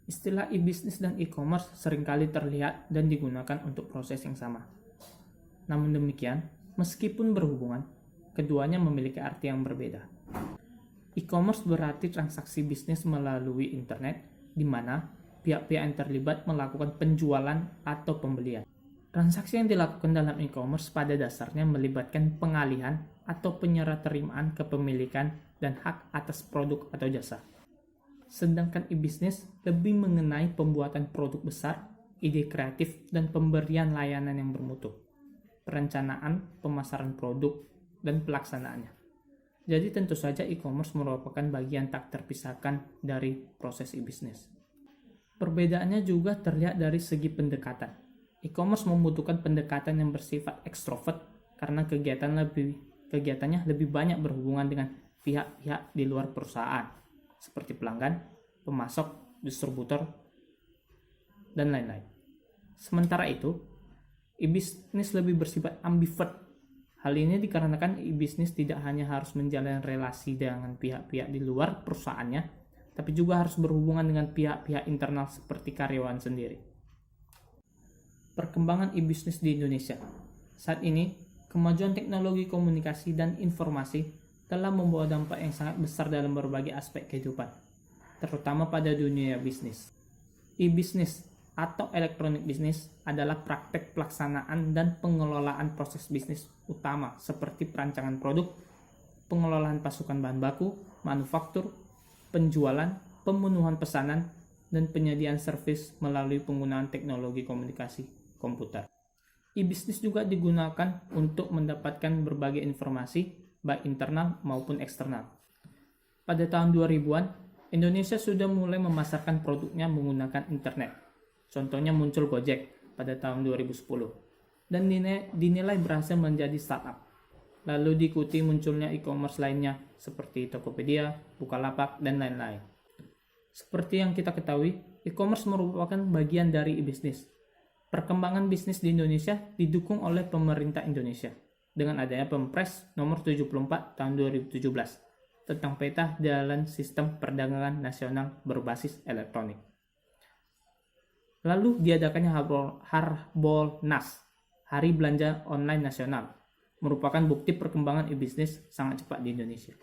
Istilah e-bisnis dan e-commerce seringkali terlihat dan digunakan untuk proses yang sama. Namun demikian, meskipun berhubungan, keduanya memiliki arti yang berbeda. E-commerce berarti transaksi bisnis melalui internet, di mana pihak-pihak yang terlibat melakukan penjualan atau pembelian. Transaksi yang dilakukan dalam e-commerce pada dasarnya melibatkan pengalihan atau penyeraterimaan kepemilikan dan hak atas produk atau jasa. Sedangkan e-bisnis lebih mengenai pembuatan produk besar, ide kreatif, dan pemberian layanan yang bermutu, perencanaan, pemasaran produk, dan pelaksanaannya. Jadi tentu saja e-commerce merupakan bagian tak terpisahkan dari proses e-bisnis. Perbedaannya juga terlihat dari segi pendekatan. E-commerce membutuhkan pendekatan yang bersifat ekstrovert karena kegiatannya lebih banyak berhubungan dengan pihak-pihak di luar perusahaan, seperti pelanggan, pemasok, distributor, dan lain-lain. Sementara itu, e-bisnis lebih bersifat ambivert. Hal ini dikarenakan e-bisnis tidak hanya harus menjalin relasi dengan pihak-pihak di luar perusahaannya, tapi juga harus berhubungan dengan pihak-pihak internal seperti karyawan sendiri. Perkembangan e-bisnis di Indonesia. Saat ini, kemajuan teknologi komunikasi dan informasi telah membawa dampak yang sangat besar dalam berbagai aspek kehidupan, terutama pada dunia bisnis. E-bisnis atau electronic business adalah praktek pelaksanaan dan pengelolaan proses bisnis utama seperti perancangan produk, pengelolaan pasukan bahan baku, manufaktur, penjualan, pemenuhan pesanan, dan penyediaan servis melalui penggunaan teknologi komunikasi komputer. E-bisnis juga digunakan untuk mendapatkan berbagai informasi, baik internal maupun eksternal. Pada tahun 2000-an, Indonesia sudah mulai memasarkan produknya menggunakan internet. Contohnya muncul Gojek pada tahun 2010 dan dinilai berhasil menjadi startup. Lalu diikuti munculnya e-commerce lainnya seperti Tokopedia, Bukalapak, dan lain-lain. Seperti yang kita ketahui, e-commerce merupakan bagian dari e-bisnis. Perkembangan bisnis di Indonesia didukung oleh pemerintah Indonesia dengan adanya Perpres nomor 74 tahun 2017 tentang peta jalan sistem perdagangan nasional berbasis elektronik. Lalu diadakannya Harbolnas, Hari Belanja Online Nasional, merupakan bukti perkembangan e-bisnis sangat cepat di Indonesia.